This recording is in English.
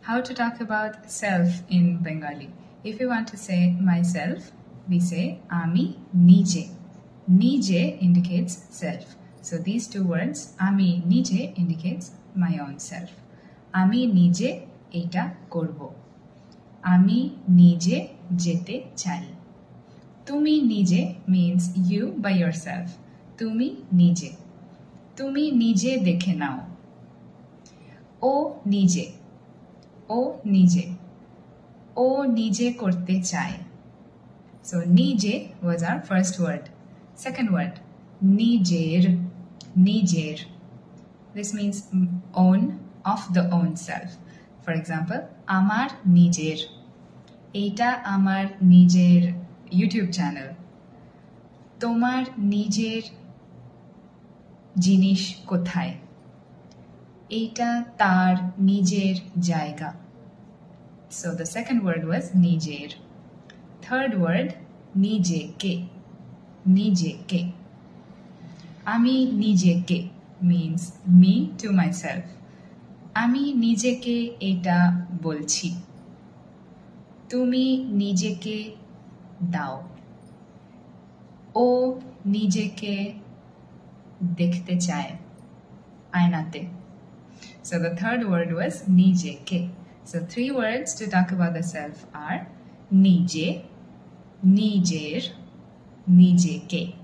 How to talk about self in Bengali. If you want to say myself, we say ami nije. Nije indicates self. So these two words, ami nije, indicates my own self. Ami nije eta korbo. Ami nije jete chai. Tumi nije means you by yourself. Tumi nije. Tumi nije dekhe nao. O nije. O nije. O nije korte chai. So nije was our first word. Second word, nijer. Nijer. This means own, of the own self. For example, amar nijer. Eta amar nijer YouTube channel. Tomar nijer jinish kothay. Eta tar nijer jayga. So the second word was nijer. Third word, nije ke. Nije ke. Ami nije ke means me to myself. Ami নিজেকে এটা বলছি. তুমি নিজেকে দাও. ও নিজেকে দেখতে চায় আয়নাতে. So the third word was নিজেকে. So three words to talk about the self are nije, nijer, নিজেকে.